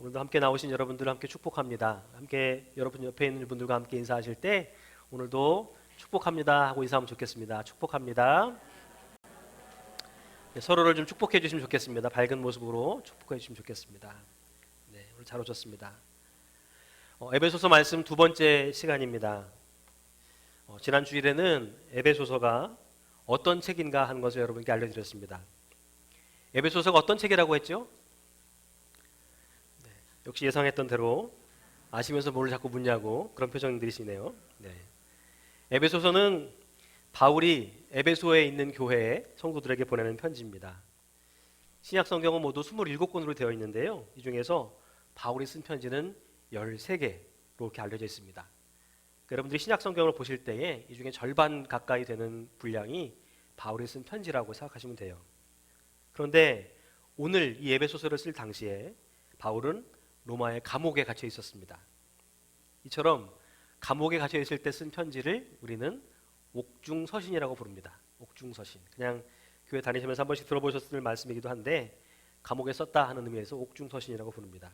오늘도 함께 나오신 여러분들을 함께 축복합니다. 함께 여러분 옆에 있는 분들과 함께 인사하실 때 오늘도 축복합니다 하고 인사하면 좋겠습니다. 축복합니다. 네, 서로를 좀 축복해 주시면 좋겠습니다. 밝은 모습으로 축복해 주시면 좋겠습니다. 네, 오늘 잘 오셨습니다. 에베소서 말씀 두 번째 시간입니다. 지난 주일에는 에베소서가 어떤 책인가 하는 것을 여러분께 알려드렸습니다. 에베소서가 어떤 책이라고 했죠? 네, 역시 예상했던 대로 아시면서 뭘 자꾸 묻냐고 그런 표정들이시네요. 네. 에베소서는 바울이 에베소에 있는 교회의 성도들에게 보내는 편지입니다. 신약 성경은 모두 27권으로 되어 있는데요. 이 중에서 바울이 쓴 편지는 13개로 이렇게 알려져 있습니다. 여러분들이 신약 성경을 보실 때에 이 중에 절반 가까이 되는 분량이 바울이 쓴 편지라고 생각하시면 돼요. 그런데 오늘 이 에베소서를 쓸 당시에 바울은 로마의 감옥에 갇혀 있었습니다. 이처럼 감옥에 갇혀 있을 때 쓴 편지를 우리는 옥중서신이라고 부릅니다. 옥중서신. 그냥 교회 다니시면서 한 번씩 들어보셨을 말씀이기도 한데 감옥에 썼다 하는 의미에서 옥중서신이라고 부릅니다.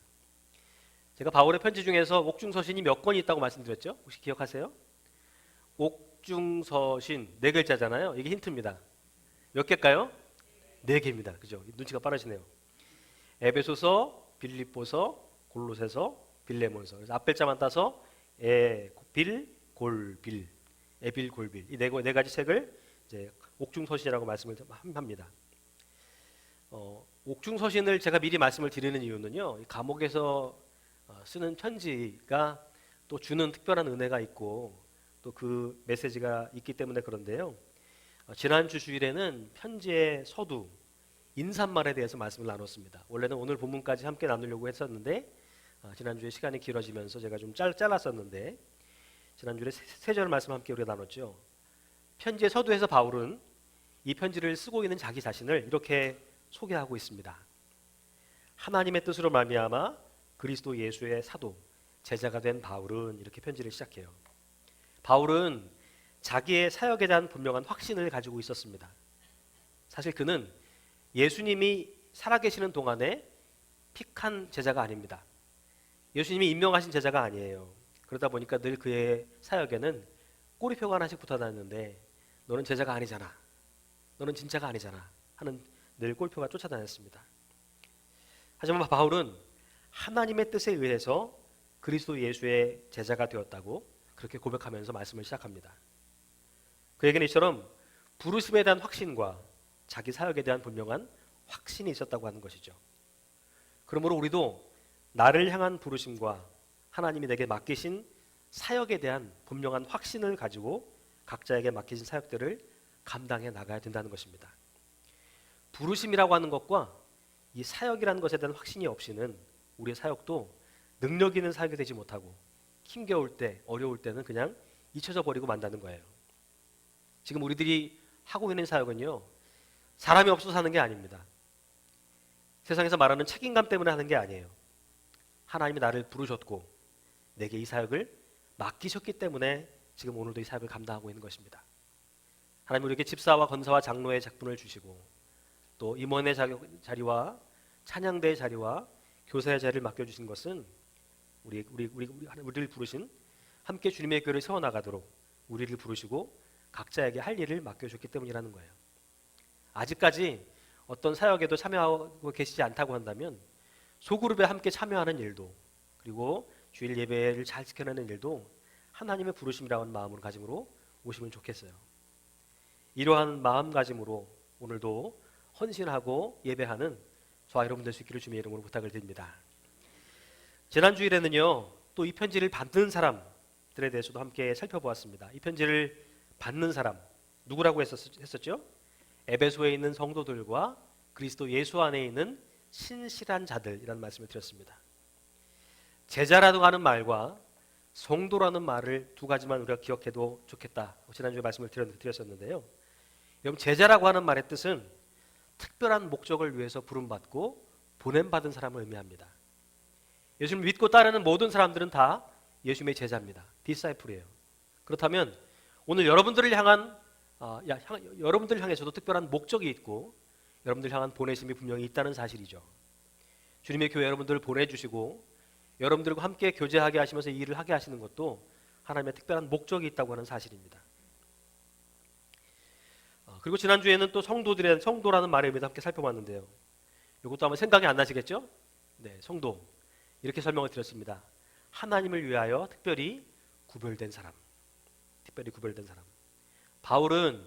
제가 바울의 편지 중에서 옥중서신이 몇 권이 있다고 말씀드렸죠? 혹시 기억하세요? 옥중서신 4글자잖아요. 이게 힌트입니다. 몇 개일까요? 4개입니다. 그죠? 눈치가 빠르시네요. 에베소서, 빌립보서, 골로새서, 빌레몬서. 그래서 앞글자만 따서 빌, 골, 빌, 에빌, 골빌 이 네 가지 책을 이제 옥중서신이라고 말씀을 합니다. 옥중서신을 제가 미리 말씀을 드리는 이유는요. 감옥에서 쓰는 편지가 또 주는 특별한 은혜가 있고 또 그 메시지가 있기 때문에 그런데요. 지난주 주일에는 편지의 서두, 인사말에 대해서 말씀을 나눴습니다. 원래는 오늘 본문까지 함께 나누려고 했었는데 지난주에 시간이 길어지면서 제가 좀 잘랐었는데 지난주에 세 절 말씀 함께 우리가 나눴죠. 편지의 서두에서 바울은 이 편지를 쓰고 있는 자기 자신을 이렇게 소개하고 있습니다. 하나님의 뜻으로 말미암아 그리스도 예수의 사도, 제자가 된 바울은 이렇게 편지를 시작해요. 바울은 자기의 사역에 대한 분명한 확신을 가지고 있었습니다. 사실 그는 예수님이 살아계시는 동안에 픽한 제자가 아닙니다. 예수님이 임명하신 제자가 아니에요. 그러다 보니까 늘 그의 사역에는 꼬리표가 하나씩 붙어 다녔는데 너는 제자가 아니잖아. 너는 진짜가 아니잖아. 하는 늘 꼬리표가 쫓아다녔습니다. 하지만 바울은 하나님의 뜻에 의해서 그리스도 예수의 제자가 되었다고 그렇게 고백하면서 말씀을 시작합니다. 그에게는 이처럼 부르심에 대한 확신과 자기 사역에 대한 분명한 확신이 있었다고 하는 것이죠. 그러므로 우리도 나를 향한 부르심과 하나님이 내게 맡기신 사역에 대한 분명한 확신을 가지고 각자에게 맡기신 사역들을 감당해 나가야 된다는 것입니다. 부르심이라고 하는 것과 이 사역이라는 것에 대한 확신이 없이는 우리의 사역도 능력 있는 사역이 되지 못하고 힘겨울 때, 어려울 때는 그냥 잊혀져 버리고 만다는 거예요. 지금 우리들이 하고 있는 사역은요, 사람이 없어서 하는 게 아닙니다. 세상에서 말하는 책임감 때문에 하는 게 아니에요. 하나님이 나를 부르셨고 내게 이 사역을 맡기셨기 때문에 지금 오늘도 이 사역을 감당하고 있는 것입니다. 하나님 우리에게 집사와 권사와 장로의 작분을 주시고 또 임원의 자리와 찬양대의 자리와 교사의 자리를 맡겨주신 것은 우리를 부르신 함께 주님의 교회를 세워나가도록 우리를 부르시고 각자에게 할 일을 맡겨줬기 때문이라는 거예요. 아직까지 어떤 사역에도 참여하고 계시지 않다고 한다면 소그룹에 함께 참여하는 일도 그리고 주일 예배를 잘 지켜내는 일도 하나님의 부르심이라는 마음으로 가짐으로 오시면 좋겠어요. 이러한 마음가짐으로 오늘도 헌신하고 예배하는 저와 여러분 될 수 있기를 주님의 이름으로 부탁을 드립니다. 지난 주일에는요 또 이 편지를 받는 사람들에 대해서도 함께 살펴보았습니다. 이 편지를 받는 사람 누구라고 했었죠? 에베소에 있는 성도들과 그리스도 예수 안에 있는 신실한 자들이라는 말씀을 드렸습니다. 제자라고 하는 말과 성도라는 말을 두 가지만 우리가 기억해도 좋겠다. 지난주에 말씀을 드렸었는데요. 여러분 제자라고 하는 말의 뜻은 특별한 목적을 위해서 부름받고 보냄받은 사람을 의미합니다. 예수님을 믿고 따르는 모든 사람들은 다 예수님의 제자입니다. 디사이플이에요. 그렇다면 오늘 여러분들을 향해서도 특별한 목적이 있고 여러분들 향한 보내심이 분명히 있다는 사실이죠. 주님의 교회 여러분들을 보내주시고 여러분들과 함께 교제하게 하시면서 이 일을 하게 하시는 것도 하나님의 특별한 목적이 있다고 하는 사실입니다. 그리고 지난주에는 또 성도라는 말에 대해서 함께 살펴봤는데요. 이것도 아마 생각이 안 나시겠죠? 네, 성도. 이렇게 설명을 드렸습니다. 하나님을 위하여 특별히 구별된 사람. 특별히 구별된 사람. 바울은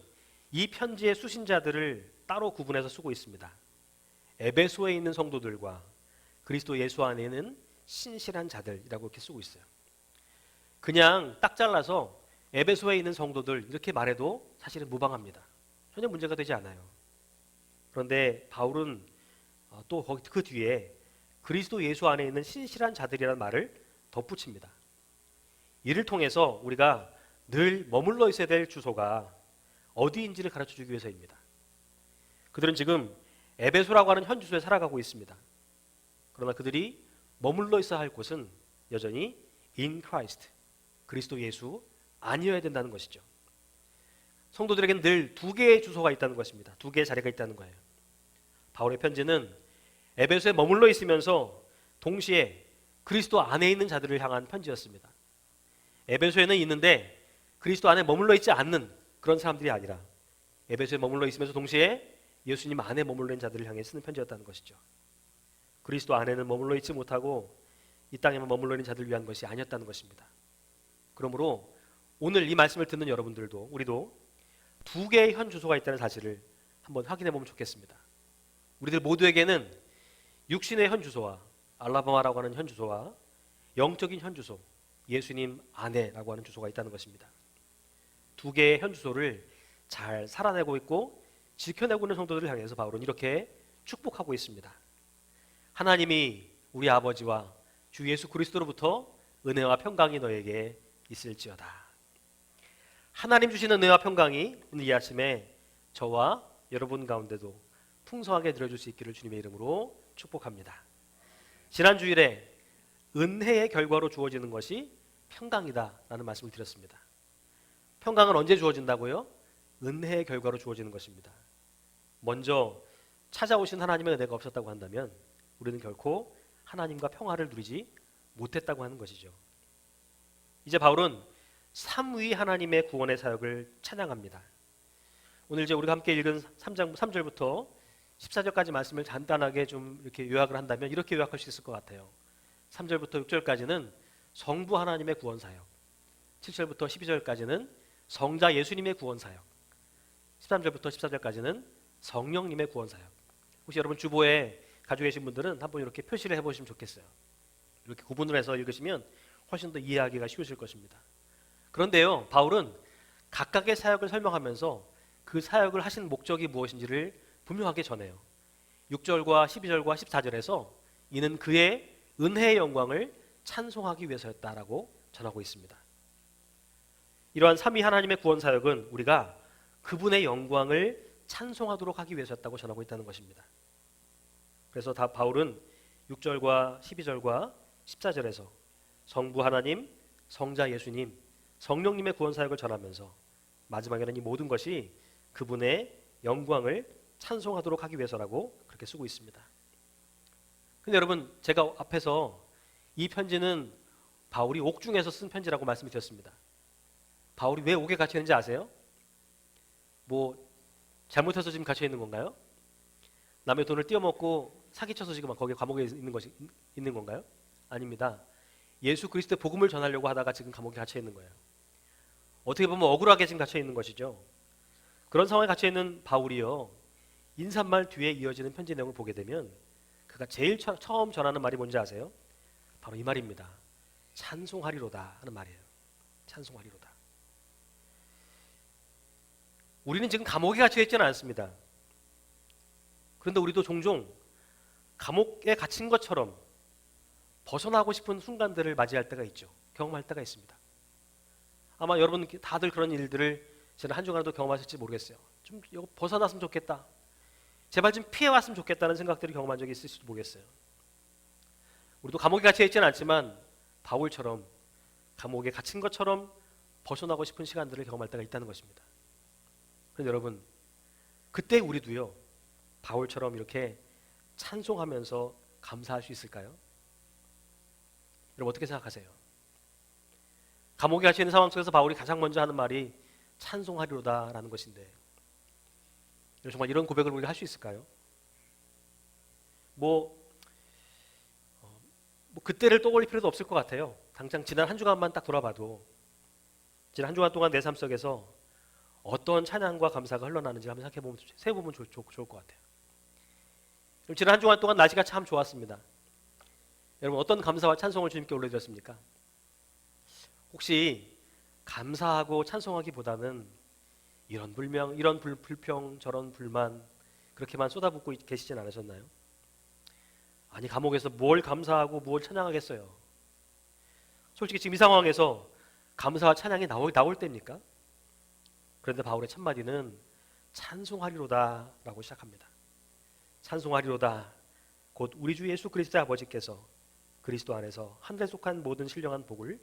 이 편지의 수신자들을 따로 구분해서 쓰고 있습니다. 에베소에 있는 성도들과 그리스도 예수 안에는 신실한 자들이라고 이렇게 쓰고 있어요. 그냥 딱 잘라서 에베소에 있는 성도들 이렇게 말해도 사실은 무방합니다. 전혀 문제가 되지 않아요. 그런데 바울은 또 그 뒤에 그리스도 예수 안에 있는 신실한 자들이라는 말을 덧붙입니다. 이를 통해서 우리가 늘 머물러 있어야 될 주소가 어디인지를 가르쳐주기 위해서입니다. 그들은 지금 에베소라고 하는 현 주소에 살아가고 있습니다. 그러나 그들이 머물러 있어야 할 곳은 여전히 in Christ, 그리스도 예수 아니어야 된다는 것이죠. 성도들에게는 늘 두 개의 주소가 있다는 것입니다. 두 개의 자리가 있다는 거예요. 바울의 편지는 에베소에 머물러 있으면서 동시에 그리스도 안에 있는 자들을 향한 편지였습니다. 에베소에는 있는데 그리스도 안에 머물러 있지 않는 그런 사람들이 아니라 에베소에 머물러 있으면서 동시에 예수님 안에 머물러 있는 자들을 향해 쓰는 편지였다는 것이죠. 그리스도 안에는 머물러 있지 못하고 이 땅에만 머물러 있는 자들을 위한 것이 아니었다는 것입니다. 그러므로 오늘 이 말씀을 듣는 여러분들도 우리도 두 개의 현 주소가 있다는 사실을 한번 확인해 보면 좋겠습니다. 우리들 모두에게는 육신의 현 주소와 알라바마라고 하는 현 주소와 영적인 현 주소, 예수님 안에라고 하는 주소가 있다는 것입니다. 두 개의 현 주소를 잘 살아내고 있고 지켜내고 있는 성도들을 향해서 바울은 이렇게 축복하고 있습니다. 하나님이 우리 아버지와 주 예수 그리스도로부터 은혜와 평강이 너에게 있을지어다. 하나님 주시는 은혜와 평강이 오늘 이 아침에 저와 여러분 가운데도 풍성하게 들어줄 수 있기를 주님의 이름으로 축복합니다. 지난 주일에 은혜의 결과로 주어지는 것이 평강이다라는 말씀을 드렸습니다. 평강은 언제 주어진다고요? 은혜의 결과로 주어지는 것입니다. 먼저 찾아오신 하나님의 은혜가 없었다고 한다면 우리는 결코 하나님과 평화를 누리지 못했다고 하는 것이죠. 이제 바울은 삼위 하나님의 구원의 사역을 찬양합니다. 오늘 이제 우리가 함께 읽은 3장 3절부터 14절까지 말씀을 간단하게 좀 이렇게 요약을 한다면 이렇게 요약할 수 있을 것 같아요. 3절부터 6절까지는 성부 하나님의 구원 사역, 7절부터 12절까지는 성자 예수님의 구원 사역, 13절부터 14절까지는 성령님의 구원 사역. 혹시 여러분 주보에 가지고 계신 분들은 한번 이렇게 표시를 해보시면 좋겠어요. 이렇게 구분을 해서 읽으시면 훨씬 더 이해하기가 쉬우실 것입니다. 그런데요, 바울은 각각의 사역을 설명하면서 그 사역을 하신 목적이 무엇인지를 분명하게 전해요. 6절과 12절과 14절에서 이는 그의 은혜의 영광을 찬송하기 위해서였다라고 전하고 있습니다. 이러한 삼위 하나님의 구원 사역은 우리가 그분의 영광을 찬송하도록 하기 위해서였다고 전하고 있다는 것입니다. 그래서 바울은 6절과 12절과 14절에서 성부 하나님, 성자 예수님, 성령님의 구원 사역을 전하면서 마지막에는 이 모든 것이 그분의 영광을 찬송하도록 하기 위해서라고 그렇게 쓰고 있습니다. 근데 여러분, 제가 앞에서 이 편지는 바울이 옥중에서 쓴 편지라고 말씀드렸습니다. 바울이 왜 옥에 갇혀 있는지 아세요? 뭐 잘못해서 지금 갇혀 있는 건가요? 남의 돈을 띄어먹고 사기쳐서 지금 거기 감옥에 있는 건가요? 아닙니다. 예수 그리스도의 복음을 전하려고 하다가 지금 감옥에 갇혀 있는 거예요. 어떻게 보면 억울하게 지금 갇혀 있는 것이죠. 그런 상황에 갇혀 있는 바울이요, 인사말 뒤에 이어지는 편지 내용을 보게 되면 그가 제일 처음 전하는 말이 뭔지 아세요? 바로 이 말입니다. 찬송하리로다 하는 말이에요. 찬송하리로다. 우리는 지금 감옥에 갇혀 있지는 않습니다. 그런데 우리도 종종 감옥에 갇힌 것처럼 벗어나고 싶은 순간들을 맞이할 때가 있죠. 경험할 때가 있습니다. 아마 여러분 다들 그런 일들을 지난 한 주간에도 경험하실지 모르겠어요. 좀 벗어났으면 좋겠다. 제발 좀 피해왔으면 좋겠다는 생각들을 경험한 적이 있을지도 모르겠어요. 우리도 감옥에 갇혀 있지는 않지만 바울처럼 감옥에 갇힌 것처럼 벗어나고 싶은 시간들을 경험할 때가 있다는 것입니다. 그런데 여러분, 그때 우리도요, 바울처럼 이렇게 찬송하면서 감사할 수 있을까요? 여러분 어떻게 생각하세요? 감옥에 갇혀 있는 상황 속에서 바울이 가장 먼저 하는 말이 찬송하리로다라는 것인데, 정말 이런 고백을 우리가 할 수 있을까요? 뭐 그때를 떠올릴 필요도 없을 것 같아요. 당장 지난 한 주간만 딱 돌아봐도 지난 한 주간 동안 내 삶 속에서 어떤 찬양과 감사가 흘러나는지 한번 생각해보면 세어보면 좋을 것 같아요. 지난 한 주간 동안 날씨가 참 좋았습니다. 여러분 어떤 감사와 찬송을 주님께 올려드렸습니까? 혹시 감사하고 찬송하기보다는 이런 불명, 이런 불평, 저런 불만 그렇게만 쏟아붓고 계시진 않으셨나요? 아니 감옥에서 뭘 감사하고 뭘 찬양하겠어요? 솔직히 지금 이 상황에서 감사와 찬양이 나올 때입니까? 그런데 바울의 첫마디는 찬송하리로다 라고 시작합니다. 찬송하리로다, 곧 우리 주 예수 그리스도의 아버지께서 그리스도 안에서 하늘에 속한 모든 신령한 복을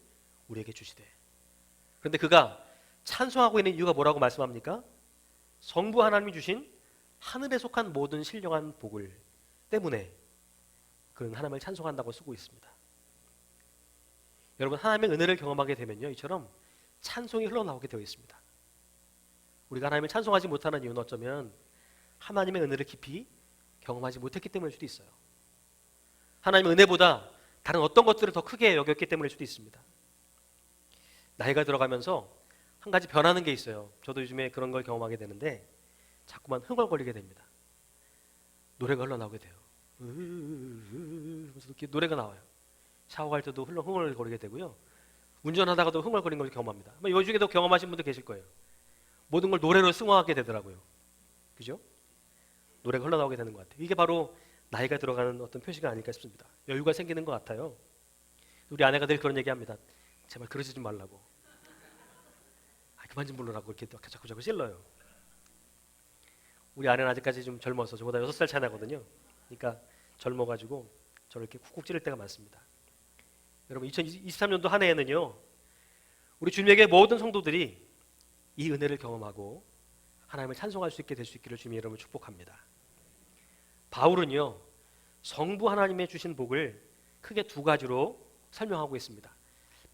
우리에게 주시되. 그런데 그가 찬송하고 있는 이유가 뭐라고 말씀합니까? 성부 하나님이 주신 하늘에 속한 모든 신령한 복을 때문에 그는 하나님을 찬송한다고 쓰고 있습니다. 여러분 하나님의 은혜를 경험하게 되면요, 이처럼 찬송이 흘러나오게 되어 있습니다. 우리가 하나님을 찬송하지 못하는 이유는 어쩌면 하나님의 은혜를 깊이 경험하지 못했기 때문일 수도 있어요. 하나님의 은혜보다 다른 어떤 것들을 더 크게 여겼기 때문일 수도 있습니다. 나이가 들어가면서 한 가지 변하는 게 있어요. 저도 요즘에 그런 걸 경험하게 되는데 자꾸만 흥얼거리게 됩니다. 노래가 흘러나오게 돼요. 그래서 이렇게 노래가 나와요. 샤워할 때도 흥얼거리게 되고요. 운전하다가도 흥얼거리는 걸 경험합니다. 이 중에도 경험하신 분들 계실 거예요. 모든 걸 노래로 승화하게 되더라고요. 그죠? 노래가 흘러나오게 되는 것 같아요. 이게 바로 나이가 들어가는 어떤 표시가 아닐까 싶습니다. 여유가 생기는 것 같아요. 우리 아내가 늘 그런 얘기합니다. 제발 그러지 좀 말라고. 그만 좀 부르라고 이렇게 자꾸 찔러요. 우리 아내는 아직까지 좀 젊어서 저보다 6살 차이 나거든요. 그러니까 젊어가지고 저를 이렇게 쿡쿡 찌를 때가 많습니다. 여러분 2023년도 한 해에는요, 우리 주님에게 모든 성도들이 이 은혜를 경험하고 하나님을 찬송할 수 있게 될 수 있기를 주님의 이름으로 축복합니다. 바울은요, 성부 하나님의 주신 복을 크게 두 가지로 설명하고 있습니다.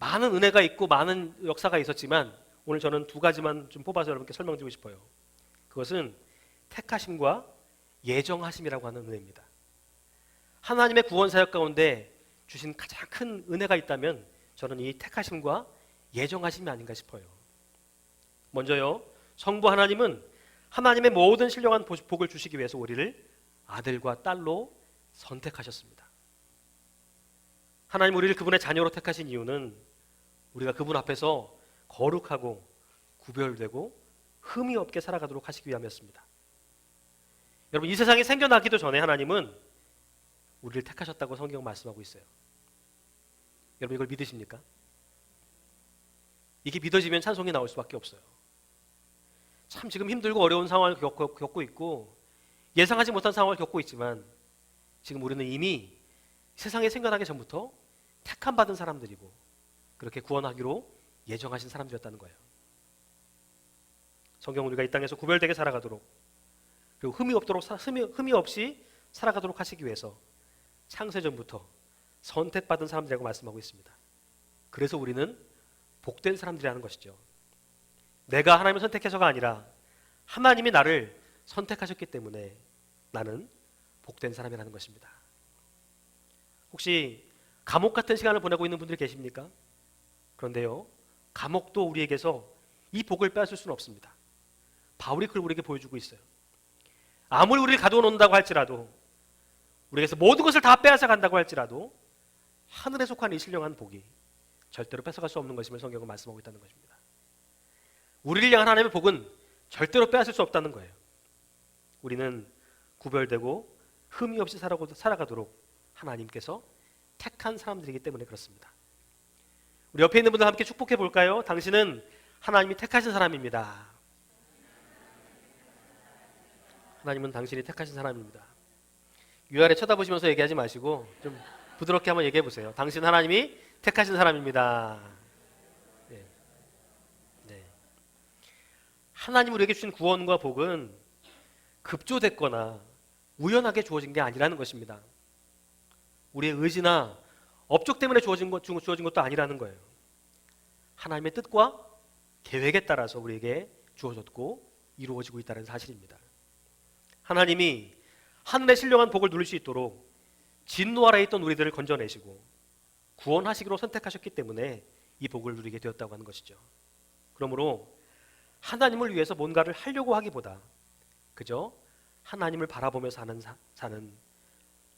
많은 은혜가 있고 많은 역사가 있었지만 오늘 저는 두 가지만 좀 뽑아서 여러분께 설명드리고 싶어요. 그것은 택하심과 예정하심이라고 하는 은혜입니다. 하나님의 구원 사역 가운데 주신 가장 큰 은혜가 있다면 저는 이 택하심과 예정하심이 아닌가 싶어요. 먼저요, 성부 하나님은 하나님의 모든 신령한 복을 주시기 위해서 우리를 아들과 딸로 선택하셨습니다. 하나님 우리를 그분의 자녀로 택하신 이유는 우리가 그분 앞에서 거룩하고 구별되고 흠이 없게 살아가도록 하시기 위함이었습니다. 여러분 이 세상이 생겨나기도 전에 하나님은 우리를 택하셨다고 성경은 말씀하고 있어요. 여러분 이걸 믿으십니까? 이게 믿어지면 찬송이 나올 수밖에 없어요. 참 지금 힘들고 어려운 상황을 겪고 있고 예상하지 못한 상황을 겪고 있지만 지금 우리는 이미 세상에 생겨나기 전부터 택함 받은 사람들이고 그렇게 구원하기로 예정하신 사람들이었다는 거예요. 성경 우리가 이 땅에서 구별되게 살아가도록 그리고 흠이 없이 살아가도록 하시기 위해서 창세전부터 선택받은 사람들이라고 말씀하고 있습니다. 그래서 우리는 복된 사람들이라는 것이죠. 내가 하나님을 선택해서가 아니라 하나님이 나를 선택하셨기 때문에 나는 복된 사람이라는 것입니다. 혹시 감옥 같은 시간을 보내고 있는 분들이 계십니까? 그런데요, 감옥도 우리에게서 이 복을 빼앗을 수는 없습니다. 바울이 그걸 우리에게 보여주고 있어요. 아무리 우리를 가둬놓는다고 할지라도 우리에게서 모든 것을 다 빼앗아 간다고 할지라도 하늘에 속한 이 신령한 복이 절대로 뺏어갈 수 없는 것임을 성경은 말씀하고 있다는 것입니다. 우리를 향한 하나님의 복은 절대로 빼앗을 수 없다는 거예요. 우리는 구별되고 흠이 없이 살아가도록 하나님께서 택한 사람들이기 때문에 그렇습니다. 우리 옆에 있는 분들 함께 축복해 볼까요? 당신은 하나님이 택하신 사람입니다. 하나님은 당신이 택하신 사람입니다. 위아래 쳐다보시면서 얘기하지 마시고 좀 부드럽게 한번 얘기해 보세요. 당신 하나님이 택하신 사람입니다. 네. 네. 하나님 우리에게 주신 구원과 복은 급조됐거나 우연하게 주어진 게 아니라는 것입니다. 우리의 의지나 업적 때문에 주어진 것도 아니라는 거예요. 하나님의 뜻과 계획에 따라서 우리에게 주어졌고 이루어지고 있다는 사실입니다. 하나님이 하늘의 신령한 복을 누릴 수 있도록 진노 아래에 있던 우리들을 건져내시고 구원하시기로 선택하셨기 때문에 이 복을 누리게 되었다고 하는 것이죠. 그러므로 하나님을 위해서 뭔가를 하려고 하기보다 그저 하나님을 바라보며 사는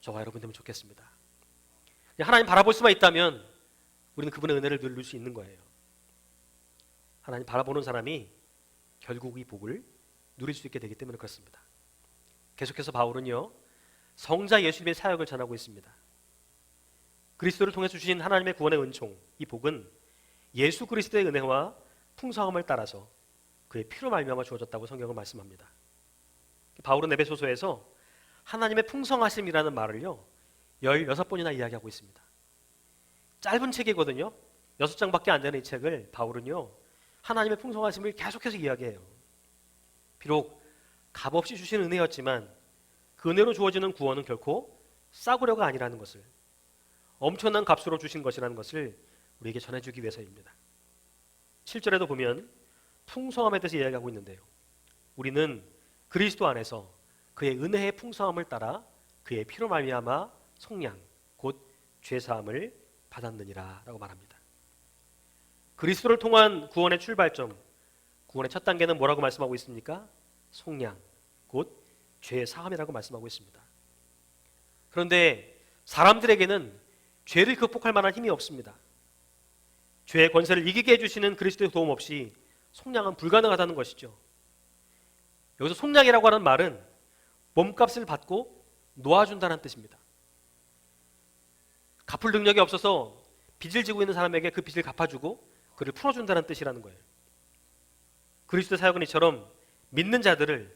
저와 여러분 되면 좋겠습니다. 하나님 바라볼 수만 있다면 우리는 그분의 은혜를 누릴 수 있는 거예요. 하나님 바라보는 사람이 결국 이 복을 누릴 수 있게 되기 때문에 그렇습니다. 계속해서 바울은요, 성자 예수님의 사역을 전하고 있습니다. 그리스도를 통해 주신 하나님의 구원의 은총, 이 복은 예수 그리스도의 은혜와 풍성함을 따라서 그의 피로 말미암아 주어졌다고 성경은 말씀합니다. 바울은 에베소서에서 하나님의 풍성하심이라는 말을요 16번이나 이야기하고 있습니다. 짧은 책이거든요. 6장밖에 안 되는 이 책을 바울은요 하나님의 풍성하심을 계속해서 이야기해요. 비록 값없이 주신 은혜였지만 그 은혜로 주어지는 구원은 결코 싸구려가 아니라는 것을, 엄청난 값으로 주신 것이라는 것을 우리에게 전해주기 위해서입니다. 7절에도 보면 풍성함에 대해서 이야기하고 있는데요, 우리는 그리스도 안에서 그의 은혜의 풍성함을 따라 그의 피로 말미암아 속량 곧 죄사함을 받았느니라 라고 말합니다. 그리스도를 통한 구원의 출발점, 구원의 첫 단계는 뭐라고 말씀하고 있습니까? 속량 곧 죄사함이라고 말씀하고 있습니다. 그런데 사람들에게는 죄를 극복할 만한 힘이 없습니다. 죄의 권세를 이기게 해주시는 그리스도의 도움 없이 속량은 불가능하다는 것이죠. 여기서 속량이라고 하는 말은 몸값을 받고 놓아준다는 뜻입니다. 갚을 능력이 없어서 빚을 지고 있는 사람에게 그 빚을 갚아주고 그를 풀어준다는 뜻이라는 거예요. 그리스도의 사역은 이처럼 믿는 자들을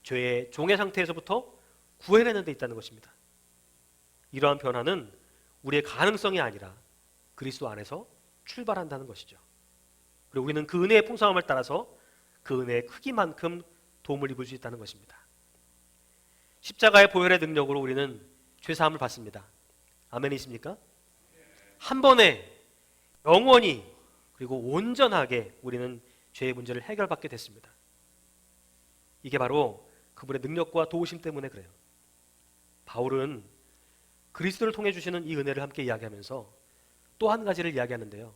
죄의 종의 상태에서부터 구해내는 데 있다는 것입니다. 이러한 변화는 우리의 가능성이 아니라 그리스도 안에서 출발한다는 것이죠. 그리고 우리는 그 은혜의 풍성함을 따라서 그 은혜의 크기만큼 도움을 입을 수 있다는 것입니다. 십자가의 보혈의 능력으로 우리는 죄사함을 받습니다. 아멘이십니까? 한 번에 영원히 그리고 온전하게 우리는 죄의 문제를 해결받게 됐습니다. 이게 바로 그분의 능력과 도우심 때문에 그래요. 바울은 그리스도를 통해 주시는 이 은혜를 함께 이야기하면서 또 한 가지를 이야기하는데요,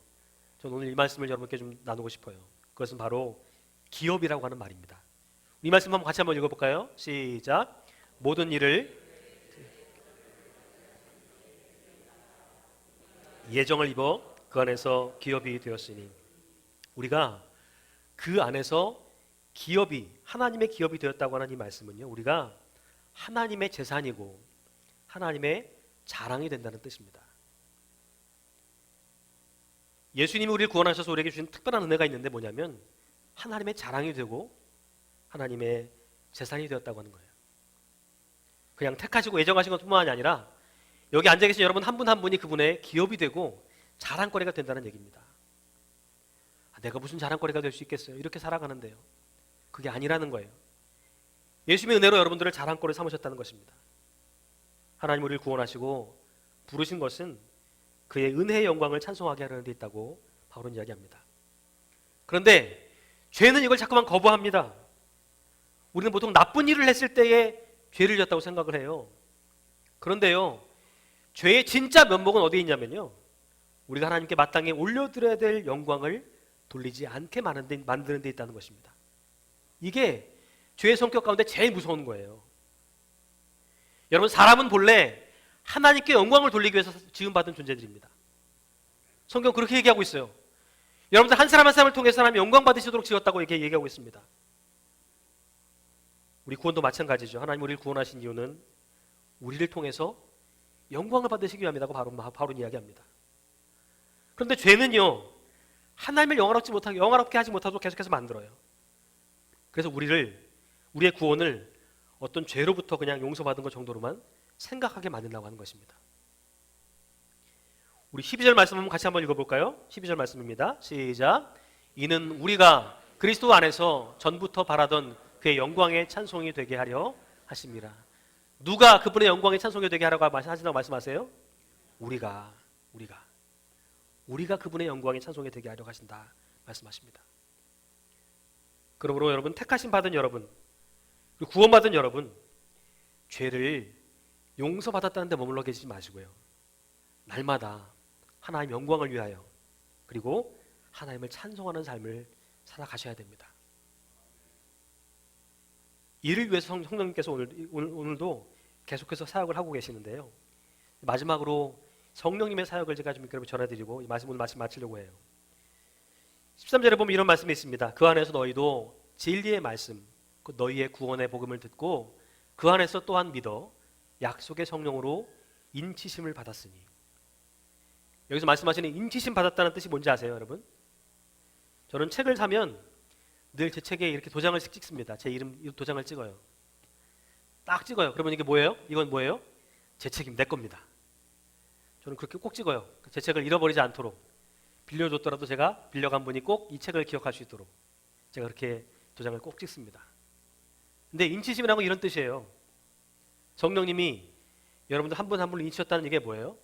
저는 오늘 이 말씀을 여러분께 좀 나누고 싶어요. 그것은 바로 기업이라고 하는 말입니다. 이 말씀 한번 같이 한번 읽어볼까요? 시작. 모든 일을 예정을 입어 그 안에서 기업이 되었으니, 우리가 그 안에서 기업이, 하나님의 기업이 되었다고 하는 이 말씀은요, 우리가 하나님의 재산이고 하나님의 자랑이 된다는 뜻입니다. 예수님이 우리를 구원하셔서 우리에게 주신 특별한 은혜가 있는데 뭐냐면 하나님의 자랑이 되고 하나님의 재산이 되었다고 하는 거예요. 그냥 택하시고 예정하신 것뿐만이 아니라 여기 앉아 계신 여러분 한 분 한 분이 그분의 기업이 되고 자랑거리가 된다는 얘기입니다. 내가 무슨 자랑거리가 될 수 있겠어요? 이렇게 살아가는데요. 그게 아니라는 거예요. 예수님의 은혜로 여러분들을 자랑거리 삼으셨다는 것입니다. 하나님 우리를 구원하시고 부르신 것은 그의 은혜의 영광을 찬송하게 하려는 데 있다고 바울은 이야기합니다. 그런데 죄는 이걸 자꾸만 거부합니다. 우리는 보통 나쁜 일을 했을 때에 죄를 졌다고 생각을 해요. 그런데요, 죄의 진짜 면목은 어디에 있냐면요, 우리가 하나님께 마땅히 올려드려야 될 영광을 돌리지 않게 만드는 데 있다는 것입니다. 이게 죄의 성격 가운데 제일 무서운 거예요. 여러분, 사람은 본래 하나님께 영광을 돌리기 위해서 지음받은 존재들입니다. 성경 그렇게 얘기하고 있어요. 여러분들 한 사람 한 사람을 통해서 하나님이 영광 받으시도록 지었다고 이렇게 얘기하고 있습니다. 우리 구원도 마찬가지죠. 하나님 우리를 구원하신 이유는 우리를 통해서 영광을 받으시기 위함이라고 바울은 이야기합니다. 그런데 죄는요, 하나님을 영화롭게 하지 못하도록 계속해서 만들어요. 그래서 우리의 구원을 어떤 죄로부터 그냥 용서받은 것 정도로만 생각하게 만든다고 하는 것입니다. 우리 12절 말씀 한번 같이 한번 읽어볼까요? 12절 말씀입니다. 시작. 이는 우리가 그리스도 안에서 전부터 바라던 그의 영광의 찬송이 되게 하려 하심이라. 누가 그분의 영광의 찬송이 되게 하라고 하신다고 말씀하세요? 우리가 그분의 영광의 찬송이 되게 하려 하신다 말씀하십니다. 그러므로 여러분, 택하심 받은 여러분, 그리고 구원받은 여러분, 죄를 용서받았다는 데 머물러 계시지 마시고요, 날마다 하나님의 영광을 위하여 그리고 하나님을 찬송하는 삶을 살아가셔야 됩니다. 이를 위해서 성령님께서 오늘도 계속해서 사역을 하고 계시는데요, 마지막으로 성령님의 사역을 제가 좀 여러분 전해드리고 오늘 말씀 마치려고 해요. 13절에 보면 이런 말씀이 있습니다. 그 안에서 너희도 진리의 말씀, 그 너희의 구원의 복음을 듣고 그 안에서 또한 믿어 약속의 성령으로 인치심을 받았으니. 여기서 말씀하시는 인치심 받았다는 뜻이 뭔지 아세요, 여러분? 저는 책을 사면 늘 제 책에 이렇게 도장을 찍습니다. 제 이름 도장을 찍어요. 딱 찍어요. 그러면 이게 뭐예요? 이건 뭐예요? 제 책입니다. 내 겁니다. 저는 그렇게 꼭 찍어요. 제 책을 잃어버리지 않도록, 빌려줬더라도 제가 빌려간 분이 꼭 이 책을 기억할 수 있도록 제가 그렇게 도장을 꼭 찍습니다. 근데 인치심이라는 건 이런 뜻이에요. 성령님이 여러분들 한 분 한 분을 인치셨다는 얘기가 뭐예요?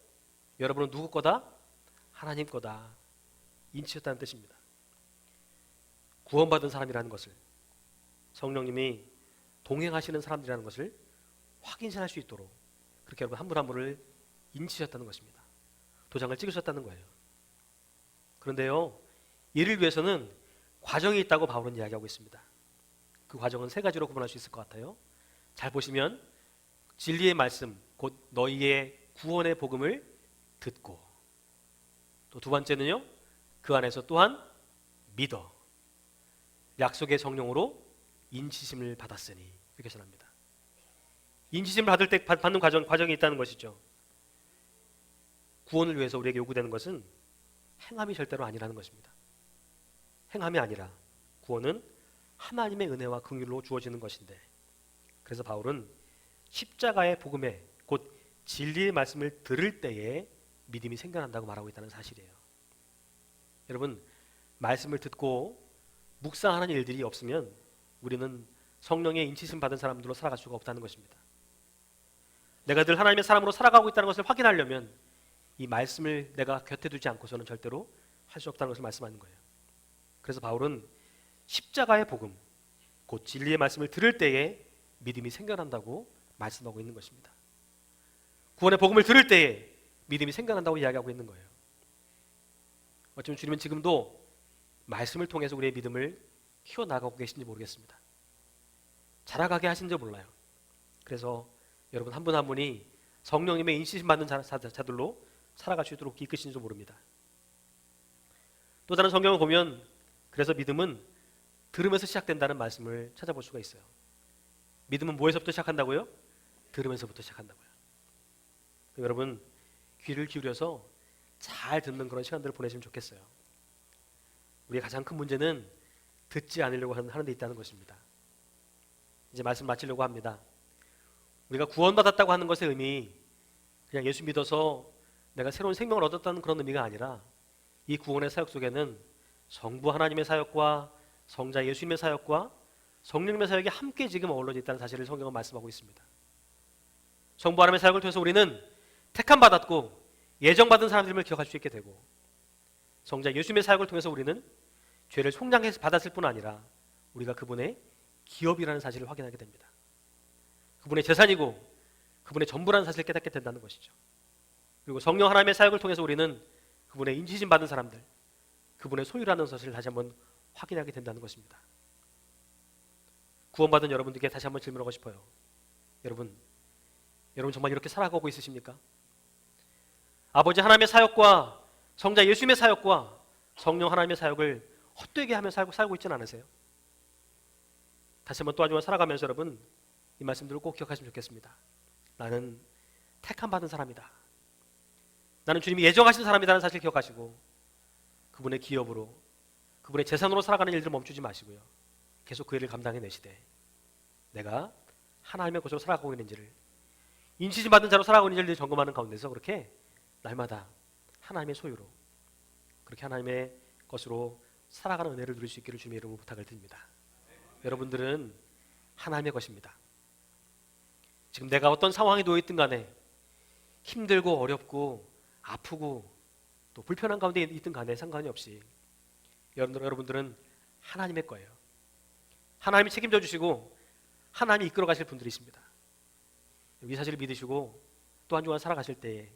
여러분은 누구 거다? 하나님 거다. 인치셨다는 뜻입니다. 구원받은 사람이라는 것을, 성령님이 동행하시는 사람들이라는 것을 확인할 수 있도록 그렇게 여러분 한 분 한 분을 인치셨다는 것입니다. 도장을 찍으셨다는 거예요. 그런데요, 이를 위해서는 과정이 있다고 바울은 이야기하고 있습니다. 그 과정은 세 가지로 구분할 수 있을 것 같아요. 잘 보시면 진리의 말씀, 곧 너희의 구원의 복음을 듣고, 또 두 번째는요, 그 안에서 또한 믿어 약속의 성령으로 인치심을 받았으니, 이렇게 전합니다. 인치심을 받을 때 받는 과정이 있다는 것이죠. 구원을 위해서 우리에게 요구되는 것은 행함이 절대로 아니라는 것입니다. 행함이 아니라 구원은 하나님의 은혜와 긍휼로 주어지는 것인데, 그래서 바울은 십자가의 복음에 곧 진리의 말씀을 들을 때에 믿음이 생겨난다고 말하고 있다는 사실이에요. 여러분, 말씀을 듣고 묵상하는 일들이 없으면 우리는 성령의 인치심 받은 사람들로 살아갈 수가 없다는 것입니다. 내가 늘 하나님의 사람으로 살아가고 있다는 것을 확인하려면 이 말씀을 내가 곁에 두지 않고서는 절대로 할 수 없다는 것을 말씀하는 거예요. 그래서 바울은 십자가의 복음, 곧 진리의 말씀을 들을 때에 믿음이 생겨난다고 말씀하고 있는 것입니다. 구원의 복음을 들을 때에 믿음이 생겨난다고 이야기하고 있는 거예요. 어쩌면 주님은 지금도 말씀을 통해서 우리의 믿음을 키워나가고 계신지 모르겠습니다. 자라가게 하신지 몰라요. 그래서 여러분 한 분 한 분이 성령님의 인치심 받는 자들로 살아갈 수 있도록 이끄시는지 모릅니다. 또 다른 성경을 보면 그래서 믿음은 들으면서 시작된다는 말씀을 찾아볼 수가 있어요. 믿음은 뭐에서부터 시작한다고요? 들으면서부터 시작한다고요. 여러분 귀를 기울여서 잘 듣는 그런 시간들을 보내시면 좋겠어요. 우리의 가장 큰 문제는 듣지 않으려고 하는 데 있다는 것입니다. 이제 말씀 마치려고 합니다. 우리가 구원받았다고 하는 것의 의미, 그냥 예수 믿어서 내가 새로운 생명을 얻었다는 그런 의미가 아니라 이 구원의 사역 속에는 성부 하나님의 사역과 성자 예수님의 사역과 성령님의 사역이 함께 지금 어우러져 있다는 사실을 성경은 말씀하고 있습니다. 성부 하나님의 사역을 통해서 우리는 택함받았고 예정받은 사람들임을 기억할 수 있게 되고, 성자 예수님의 사역을 통해서 우리는 죄를 속량해서 받았을 뿐 아니라 우리가 그분의 기업이라는 사실을 확인하게 됩니다. 그분의 재산이고 그분의 전부라는 사실을 깨닫게 된다는 것이죠. 그리고 성령 하나님의 사역을 통해서 우리는 그분의 인치심 받은 사람들, 그분의 소유라는 사실을 다시 한번 확인하게 된다는 것입니다. 구원받은 여러분들께 다시 한번 질문하고 싶어요. 여러분 정말 이렇게 살아가고 있으십니까? 아버지 하나님의 사역과 성자 예수님의 사역과 성령 하나님의 사역을 헛되게 하며 살고 있지는 않으세요? 다시 한번 또 한 번 살아가면서 여러분 이 말씀들을 꼭 기억하시면 좋겠습니다. 나는 택함 받은 사람이다. 나는 주님이 예정하신 사람이라는 사실 기억하시고 그분의 기업으로, 그분의 재산으로 살아가는 일들을 멈추지 마시고요. 계속 그 일을 감당해내시되 내가 하나님의 것으로 살아가고 있는지를, 인치심 받은 자로 살아가고 있는지를 점검하는 가운데서 그렇게 날마다 하나님의 소유로, 그렇게 하나님의 것으로 살아가는 은혜를 누릴 수 있기를 주님의 이름으로 부탁을 드립니다. 여러분들은 하나님의 것입니다. 지금 내가 어떤 상황에 놓여있든 간에 힘들고 어렵고 아프고 또 불편한 가운데 있든 간에 상관이 없이 여러분들은 하나님의 거예요. 하나님이 책임져 주시고 하나님이 이끌어 가실 분들이십니다. 이 사실을 믿으시고 또 한 주간 살아가실 때에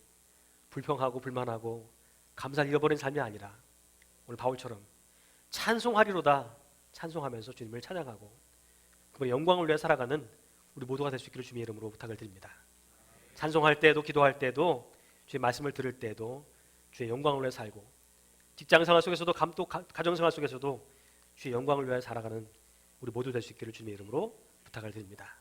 불평하고 불만하고 감사를 잃어버린 삶이 아니라 오늘 바울처럼 찬송하리로다 찬송하면서 주님을 찬양하고 그분의 영광을 위해 살아가는 우리 모두가 될 수 있기를 주님의 이름으로 부탁을 드립니다. 찬송할 때도 기도할 때도 주의 말씀을 들을 때도 주의 영광을 위해 살고 직장생활 속에서도 또 가정생활 속에서도 주의 영광을 위해 살아가는 우리 모두 될 수 있기를 주님의 이름으로 부탁을 드립니다.